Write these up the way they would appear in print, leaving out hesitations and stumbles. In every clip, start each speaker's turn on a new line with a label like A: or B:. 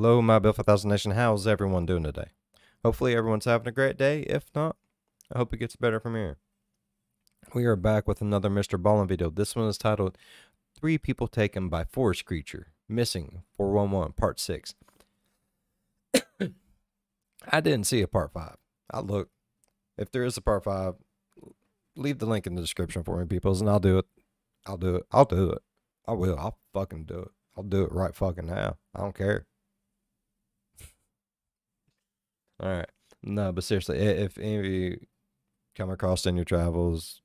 A: Hello, my Bill 5000 Nation. How's everyone doing today? Hopefully everyone's having a great day. If not, I hope it gets better from here. We are back with another MrBallen video. This one is titled 3 People Taken by Forest Creature, Missing 411, Part 6. I didn't see a Part 5. I looked. If there is a Part 5, leave the link in the description for me, peoples, and I'll do it. I'll do it. I'll do it. I will. I'll fucking do it. I'll do it right fucking now. I don't care. Alright. No, but seriously, if any of you come across in your travels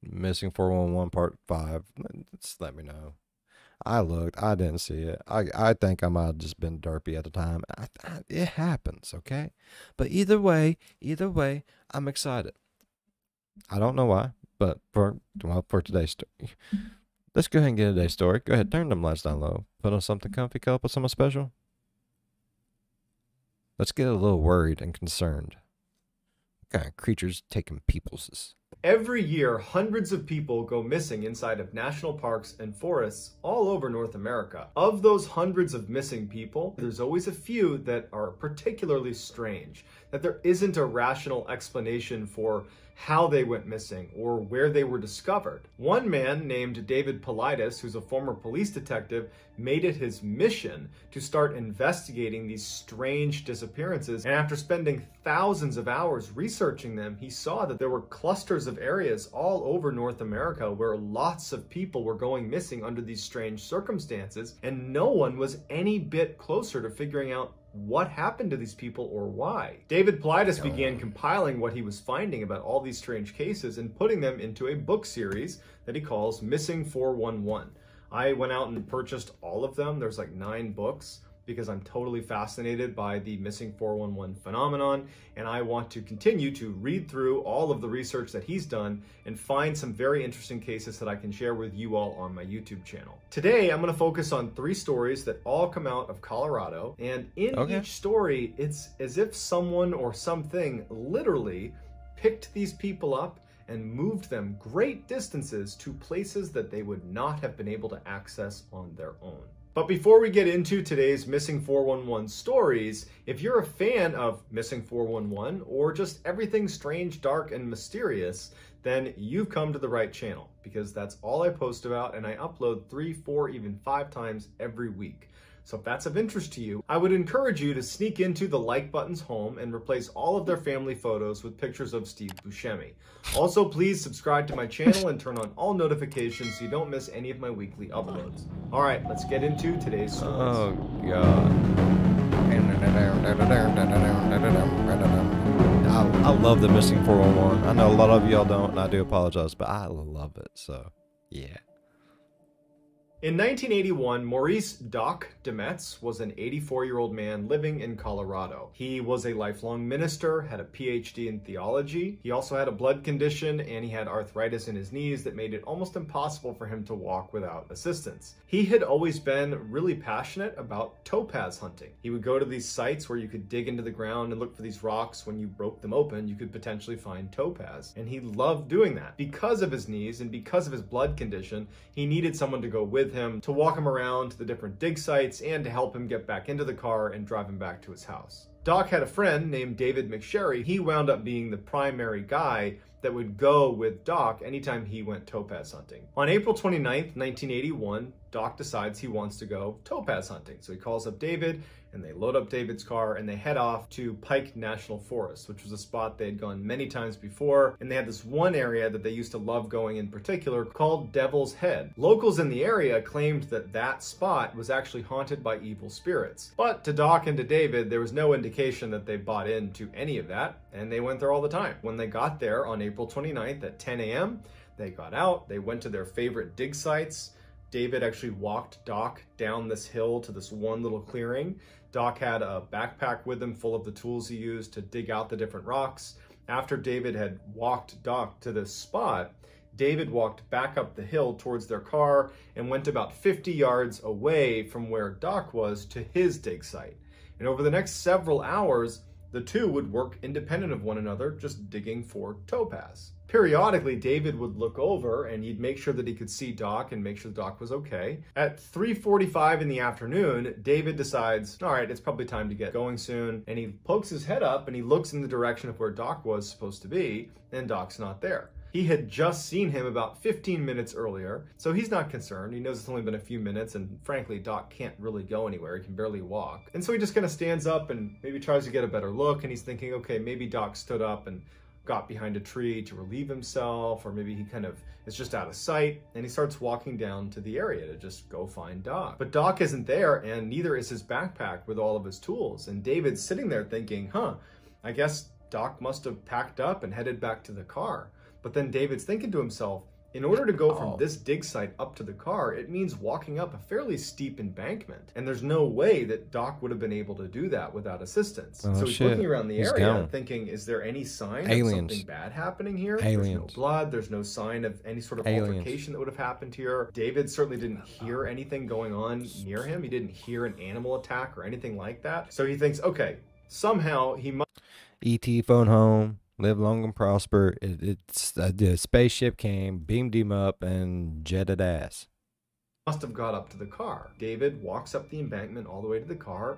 A: Missing 411 Part 5, just let me know. I looked. I didn't see it. I think I might have just been derpy at the time. It happens, okay? But either way, I'm excited. I don't know why, but for today's story. Let's go ahead and get today's story. Go ahead, turn them lights down low. Put on something comfy, cuddle up with someone special. Let's get a little worried and concerned. What kind of creatures taking people's?
B: Every year, hundreds of people go missing inside of national parks and forests all over North America. Of those hundreds of missing people, there's always a few that are particularly strange, that there isn't a rational explanation for how they went missing or where they were discovered. One man named David Paulides, who's a former police detective, made it his mission to start investigating these strange disappearances. And after spending thousands of hours researching them, he saw that there were clusters of areas all over North America where lots of people were going missing under these strange circumstances, and no one was any bit closer to figuring out what happened to these people or why. David Paulides began compiling what he was finding about all these strange cases and putting them into a book series that he calls Missing 411. I went out and purchased all of them. There's like 9 books because I'm totally fascinated by the Missing 411 phenomenon, and I want to continue to read through all of the research that he's done and find some very interesting cases that I can share with you all on my YouTube channel. Today, I'm going to focus on 3 stories that all come out of Colorado, and in each story, it's as if someone or something literally picked these people up and moved them great distances to places that they would not have been able to access on their own. But before we get into today's Missing 411 stories, if you're a fan of Missing 411 or just everything strange, dark, and mysterious, then you've come to the right channel, because that's all I post about, and I upload 3, 4, even 5 times every week. So if that's of interest to you, I would encourage you to sneak into the like button's home and replace all of their family photos with pictures of Steve Buscemi. Also, please subscribe to my channel and turn on all notifications so you don't miss any of my weekly uploads. All right, let's get into today's stories.
A: Oh, God. I love the Missing 411. I know a lot of y'all don't, and I do apologize, but I love it, so yeah.
B: In 1981, Maurice Doc Demetz was an 84-year-old man living in Colorado. He was a lifelong minister, had a PhD in theology. He also had a blood condition, and he had arthritis in his knees that made it almost impossible for him to walk without assistance. He had always been really passionate about topaz hunting. He would go to these sites where you could dig into the ground and look for these rocks. When you broke them open, you could potentially find topaz. And he loved doing that. Because of his knees and because of his blood condition, he needed someone to go with him to walk him around to the different dig sites and to help him get back into the car and drive him back to his house. Doc had a friend named David McSherry. He wound up being the primary guy that would go with Doc anytime he went topaz hunting. On April 29th, 1981, Doc decides he wants to go topaz hunting. So he calls up David, and they load up David's car, and they head off to Pike National Forest, which was a spot they had gone many times before. And they had this one area that they used to love going in particular called Devil's Head. Locals in the area claimed that that spot was actually haunted by evil spirits. But to Doc and to David, there was no indication that they bought into any of that, and they went there all the time. When they got there on April 29th at 10 a.m., they got out, they went to their favorite dig sites. David actually walked Doc down this hill to this one little clearing. Doc had a backpack with him full of the tools he used to dig out the different rocks. After David had walked Doc to this spot, David walked back up the hill towards their car and went about 50 yards away from where Doc was to his dig site. And over the next several hours, The two would work independent of one another, just digging for topaz. Periodically, David would look over and he'd make sure that he could see Doc and make sure Doc was okay. At 3:45 in the afternoon, David decides, all right, it's probably time to get going soon. And he pokes his head up and he looks in the direction of where Doc was supposed to be, and Doc's not there. He had just seen him about 15 minutes earlier, so he's not concerned. He knows it's only been a few minutes, and frankly, Doc can't really go anywhere. He can barely walk. And so he just kind of stands up and maybe tries to get a better look, and he's thinking, okay, maybe Doc stood up and got behind a tree to relieve himself, or maybe he kind of is just out of sight, and he starts walking down to the area to just go find Doc. But Doc isn't there, and neither is his backpack with all of his tools. And David's sitting there thinking, I guess Doc must have packed up and headed back to the car. But then David's thinking to himself, in order to go from this dig site up to the car, it means walking up a fairly steep embankment. And there's no way that Doc would have been able to do that without assistance. So he's looking around the area thinking, is there any sign of something bad happening here? There's no blood. There's no sign of any sort of altercation that would have happened here. David certainly didn't hear anything going on near him. He didn't hear an animal attack or anything like that. So he thinks, okay, somehow he must...
A: E.T. phone home. Live long and prosper. The spaceship came, beamed him up, and jetted ass.
B: Must have got up to the car. David walks up the embankment all the way to the car.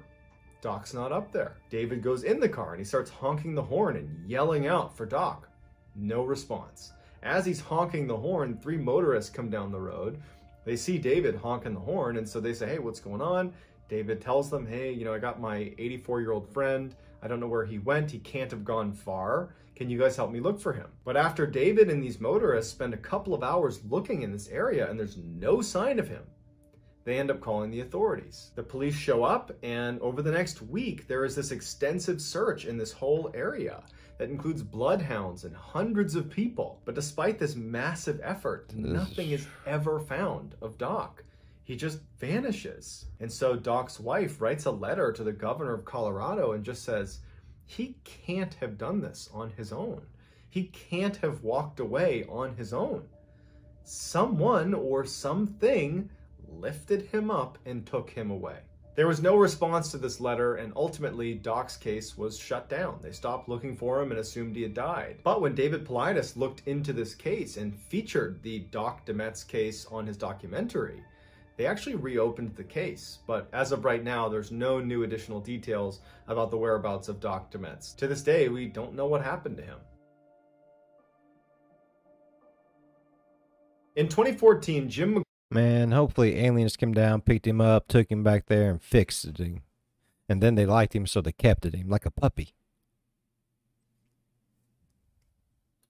B: Doc's not up there. David goes in the car and he starts honking the horn and yelling out for Doc. No response. As he's honking the horn, 3 motorists come down the road. They see David honking the horn, and so they say, hey, what's going on? David tells them, hey, I got my 84-year-old friend. I don't know where he went. He can't have gone far. Can you guys help me look for him? But after David and these motorists spend a couple of hours looking in this area and there's no sign of him, they end up calling the authorities. The police show up, and over the next week, there is this extensive search in this whole area that includes bloodhounds and hundreds of people. But despite this massive effort, nothing is ever found of Doc. He just vanishes. And so Doc's wife writes a letter to the governor of Colorado and just says, he can't have done this on his own. He can't have walked away on his own. Someone or something lifted him up and took him away. There was no response to this letter, and ultimately Doc's case was shut down. They stopped looking for him and assumed he had died. But when David Paulides looked into this case and featured the Doc DeMetz case on his documentary, they actually reopened the case, but as of right now, there's no new additional details about the whereabouts of Doc DeMetz. To this day, we don't know what happened to him. In 2014, Jim...
A: Man, hopefully aliens came down, picked him up, took him back there, and fixed him. And then they liked him, so they kept him like a puppy.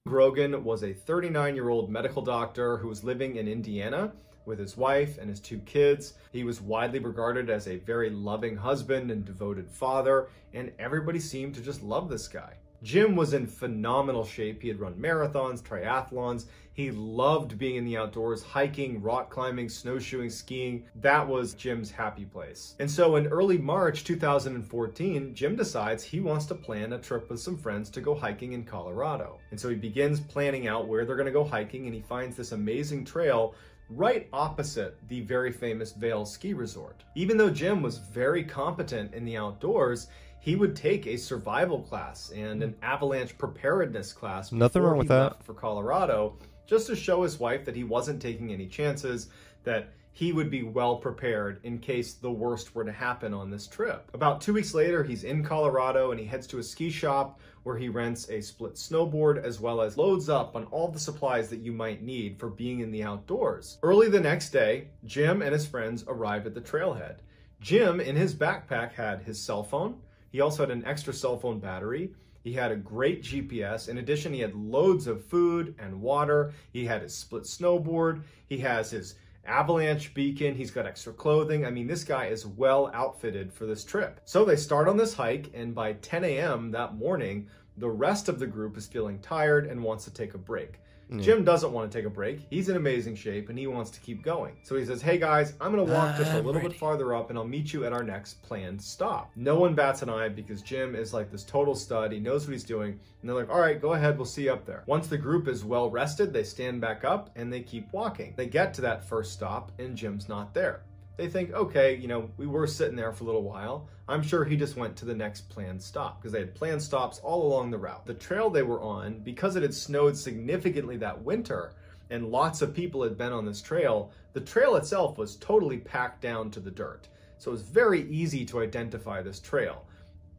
B: Grogan was a 39-year-old medical doctor who was living in Indiana with his wife and his 2 kids. He was widely regarded as a very loving husband and devoted father, and everybody seemed to just love this guy. Jim was in phenomenal shape. He had run marathons, triathlons. He loved being in the outdoors, hiking, rock climbing, snowshoeing, skiing. That was Jim's happy place. And so in early March 2014, Jim decides he wants to plan a trip with some friends to go hiking in Colorado. And so he begins planning out where they're going to go hiking, and he finds this amazing trail right opposite the very famous Vail ski resort. Even though Jim was very competent in the outdoors, he would take a survival class and an avalanche preparedness class
A: Nothing wrong with that.
B: For Colorado, just to show his wife that he wasn't taking any chances, that he would be well prepared in case the worst were to happen on this trip. About 2 weeks later, he's in Colorado and he heads to a ski shop where he rents a split snowboard as well as loads up on all the supplies that you might need for being in the outdoors. Early the next day, Jim and his friends arrived at the trailhead. Jim, in his backpack, had his cell phone. He also had an extra cell phone battery. He had a great GPS. In addition, he had loads of food and water. He had his split snowboard. He has his avalanche beacon. He's got extra clothing. I mean, this guy is well outfitted for this trip. So they start on this hike, and by 10 a.m. that morning, the rest of the group is feeling tired and wants to take a break. Jim doesn't want to take a break. He's in amazing shape and he wants to keep going. So he says, hey guys, I'm going to walk just a little bit farther up and I'll meet you at our next planned stop. No one bats an eye because Jim is like this total stud. He knows what he's doing. And they're like, all right, go ahead. We'll see you up there. Once the group is well rested, they stand back up and they keep walking. They get to that first stop and Jim's not there. They think, okay, we were sitting there for a little while. I'm sure he just went to the next planned stop, because they had planned stops all along the route. The trail they were on, because it had snowed significantly that winter and lots of people had been on this trail, the trail itself was totally packed down to the dirt. So it was very easy to identify this trail.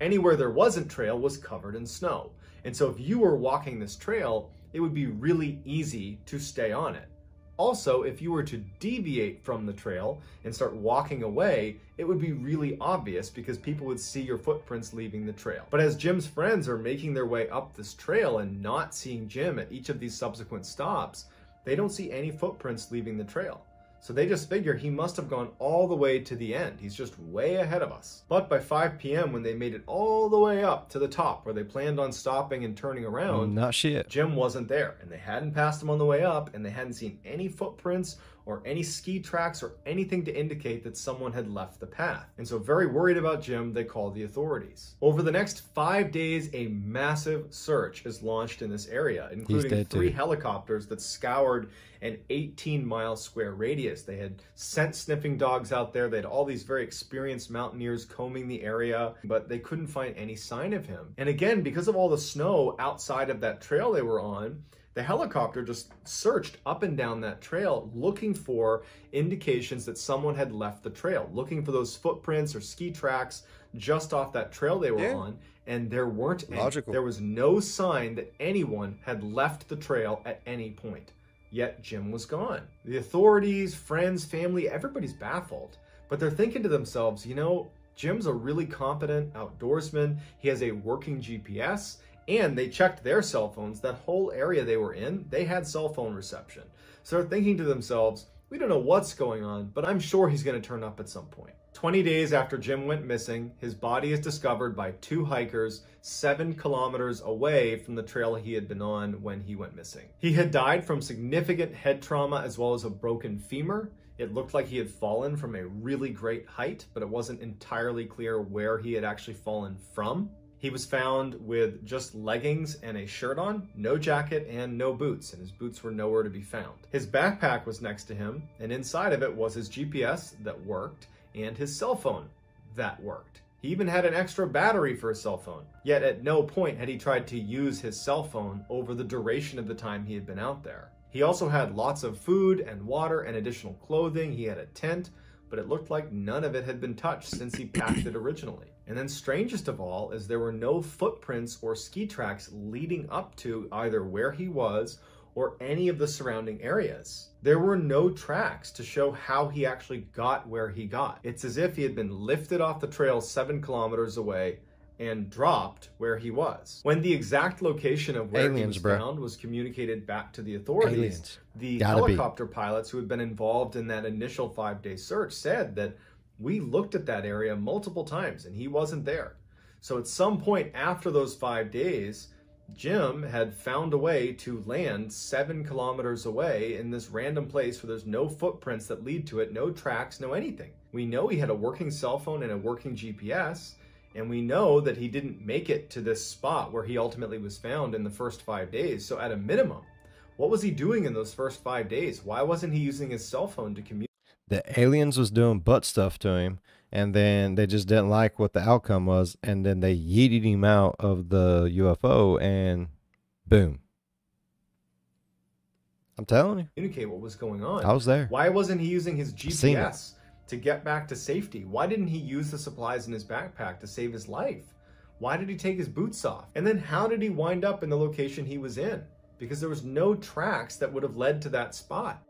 B: Anywhere there wasn't trail was covered in snow. And so if you were walking this trail, it would be really easy to stay on it. Also, if you were to deviate from the trail and start walking away, it would be really obvious because people would see your footprints leaving the trail. But as Jim's friends are making their way up this trail and not seeing Jim at each of these subsequent stops, they don't see any footprints leaving the trail. So they just figure he must have gone all the way to the end. He's just way ahead of us. But by 5 p.m. when they made it all the way up to the top where they planned on stopping and turning around,
A: not shit.
B: Jim wasn't there, and they hadn't passed him on the way up, and they hadn't seen any footprints or any ski tracks or anything to indicate that someone had left the path. And so very worried about Jim, they called the authorities. Over the next 5 days, a massive search is launched in this area, including 3 helicopters that scoured an 18-mile square radius. They had scent sniffing dogs out there. They had all these very experienced mountaineers combing the area, but they couldn't find any sign of him. And again, because of all the snow outside of that trail they were on, the helicopter just searched up and down that trail looking for indications that someone had left the trail, looking for those footprints or ski tracks just off that trail they were on, and there weren't any.
A: Logical.
B: There was no sign that anyone had left the trail at any point. Yet Jim was gone. The authorities, friends, family, everybody's baffled, but they're thinking to themselves, Jim's a really competent outdoorsman. He has a working GPS. And they checked their cell phones. That whole area they were in, they had cell phone reception. So they're thinking to themselves, we don't know what's going on, but I'm sure he's going to turn up at some point. 20 days after Jim went missing, his body is discovered by 2 hikers 7 kilometers away from the trail he had been on when he went missing. He had died from significant head trauma as well as a broken femur. It looked like he had fallen from a really great height, but it wasn't entirely clear where he had actually fallen from. He was found with just leggings and a shirt on, no jacket and no boots, and his boots were nowhere to be found. His backpack was next to him, and inside of it was his GPS that worked and his cell phone that worked. He even had an extra battery for his cell phone, yet at no point had he tried to use his cell phone over the duration of the time he had been out there. He also had lots of food and water and additional clothing. He had a tent, but it looked like none of it had been touched since he packed it originally. And then strangest of all is there were no footprints or ski tracks leading up to either where he was or any of the surrounding areas. There were no tracks to show how he actually got where he got. It's as if he had been lifted off the trail 7 kilometers away and dropped where he was. When the exact location of where he was found was communicated back to the authorities, the helicopter pilots who had been involved in that initial 5-day search said that we looked at that area multiple times and he wasn't there. So at some point after those 5 days, Jim had found a way to land 7 kilometers away in this random place where there's no footprints that lead to it, no tracks, no anything. We know he had a working cell phone and a working GPS, and we know that he didn't make it to this spot where he ultimately was found in the first 5 days. So at a minimum, what was he doing in those first 5 days? Why wasn't he using his cell phone to communicate?
A: The aliens was doing butt stuff to him, and then they just didn't like what the outcome was, and then they yeeted him out of the UFO, and boom. I'm telling you.
B: Communicate what was going on.
A: I was there.
B: Why wasn't he using his GPS to get back to safety? Why didn't he use the supplies in his backpack to save his life? Why did he take his boots off? And then how did he wind up in the location he was in? Because there was no tracks that would have led to that spot.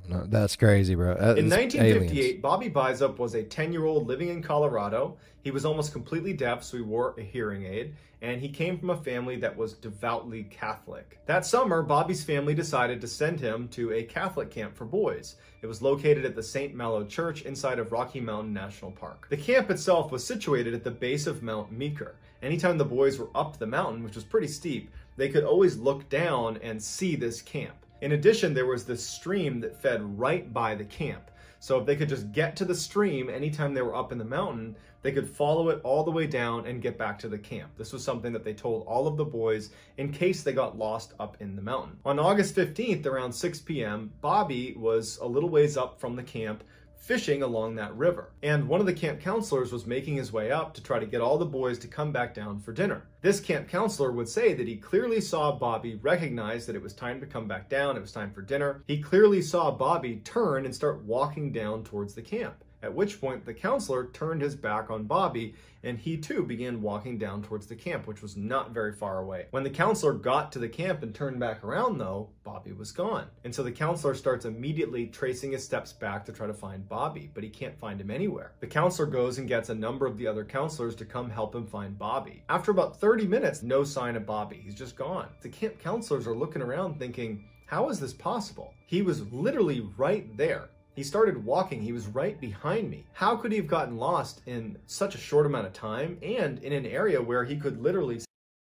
A: No, that's crazy, bro.
B: In 1958, Bobby Bisup was a 10-year-old living in Colorado. He was almost completely deaf, so he wore a hearing aid, and he came from a family that was devoutly Catholic. That summer, Bobby's family decided to send him to a Catholic camp for boys. It was located at the St. Malo Church inside of Rocky Mountain National Park. The camp itself was situated at the base of Mount Meeker. Anytime the boys were up the mountain, which was pretty steep, they could always look down and see this camp. In addition, there was this stream that fed right by the camp. So if they could just get to the stream anytime they were up in the mountain, they could follow it all the way down and get back to the camp. This was something that they told all of the boys in case they got lost up in the mountain. On August 15th, around 6 p.m., Bobby was a little ways up from the camp fishing along that river. And one of the camp counselors was making his way up to try to get all the boys to come back down for dinner. This camp counselor would say that he clearly saw Bobby recognize that it was time to come back down, it was time for dinner. He clearly saw Bobby turn and start walking down towards the camp. At which point the counselor turned his back on Bobby and he too began walking down towards the camp, which was not very far away. When the counselor got to the camp and turned back around though, Bobby was gone. And so the counselor starts immediately tracing his steps back to try to find Bobby, but he can't find him anywhere. The counselor goes and gets a number of the other counselors to come help him find Bobby. After about 30 minutes, no sign of Bobby. He's just gone. The camp counselors are looking around thinking, how is this possible? He was literally right there. He started walking, he was right behind me. How could he have gotten lost in such a short amount of time and in an area where he could literally...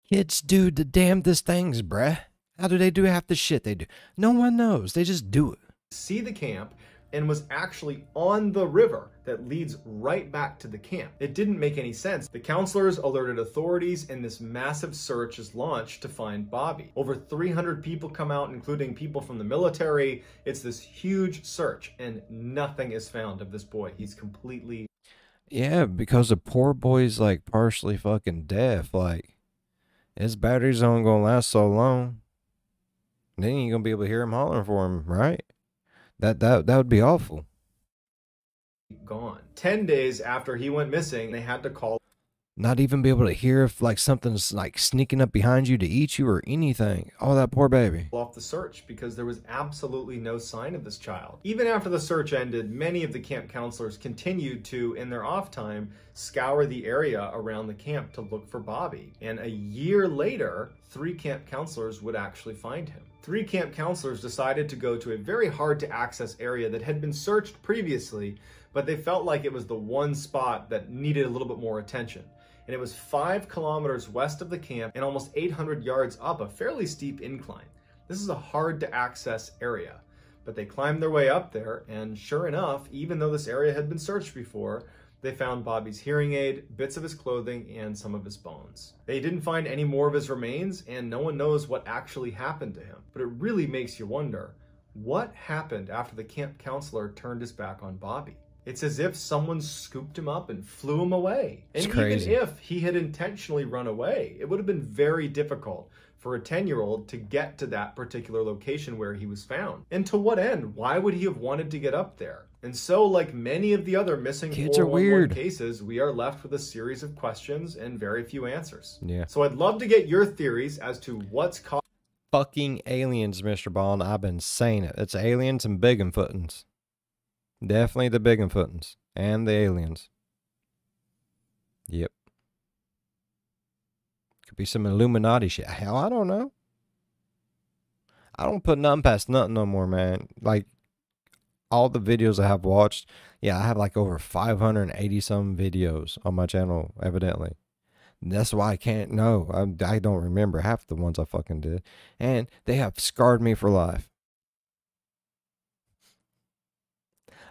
A: Kids do the damnedest things, bruh. How do they do half the shit they do? No one knows. They just do it.
B: See the camp and was actually on the river that leads right back to the camp. It didn't make any sense. The counselors alerted authorities and this massive search is launched to find Bobby. Over 300 people come out, including people from the military. It's this huge search and nothing is found of this boy. He's completely...
A: Yeah, because the poor boy's like partially fucking deaf. Like, his batteries aren't gonna last so long. Then you're gonna be able to hear him hollering for him, right? That would be awful.
B: Gone. 10 days after he went missing, they had to call.
A: Not even be able to hear if like something's like sneaking up behind you to eat you or anything. Oh, that poor baby.
B: Off the search because there was absolutely no sign of this child. Even after the search ended, many of the camp counselors continued to, in their off time, scour the area around the camp to look for Bobby. And a year later, 3 camp counselors would actually find him. 3 camp counselors decided to go to a very hard to access area that had been searched previously, but they felt like it was the one spot that needed a little bit more attention. And it was 5 kilometers west of the camp and almost 800 yards up a fairly steep incline. This is a hard to access area, but they climbed their way up there, and sure enough, even though this area had been searched before, they found Bobby's hearing aid, bits of his clothing, and some of his bones. They didn't find any more of his remains, and no one knows what actually happened to him. But it really makes you wonder, what happened after the camp counselor turned his back on Bobby? It's as if someone scooped him up and flew him away. And even if he had intentionally run away, it would have been very difficult for a 10-year-old to get to that particular location where he was found. And to what end? Why would he have wanted to get up there? And so, like many of the other missing 411 cases, we are left with a series of questions and very few answers.
A: Yeah.
B: So I'd love to get your theories as to what's caused...
A: Fucking aliens, MrBallen. I've been saying it. It's aliens and Bigfootins. Definitely the Bigfootins and the aliens. Yep. Could be some Illuminati shit. Hell, I don't know. I don't put nothing past nothing no more, man. Like, all the videos I have watched, yeah, I have like over 580 some videos on my channel, evidently. That's why I can't know. I don't remember half the ones I fucking did. And they have scarred me for life.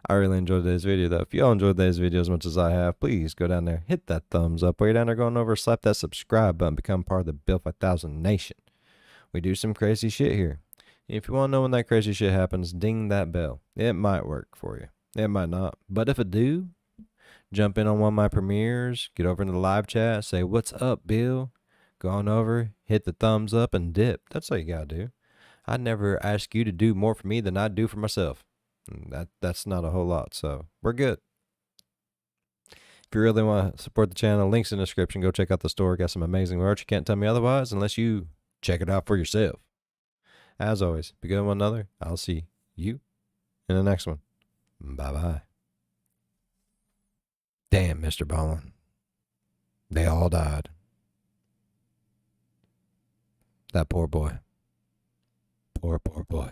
A: I really enjoyed today's video, though. If y'all enjoyed today's video as much as I have, please go down there, hit that thumbs up. While you're down there going over, slap that subscribe button, become part of the Bill 5000 Nation. We do some crazy shit here. If you want to know when that crazy shit happens, ding that bell. It might work for you. It might not. But if it do, jump in on one of my premieres, get over into the live chat, say, "What's up, Bill?" Go on over, hit the thumbs up, and dip. That's all you gotta do. I never ask you to do more for me than I do for myself. That's not a whole lot, so we're good. If you really want to support the channel, links in the description. Go check out the store. Got some amazing merch. You can't tell me otherwise unless you check it out for yourself. As always, be good to one another. I'll see you in the next one. Bye-bye. Damn, MrBallen. They all died. That poor boy. Poor boy.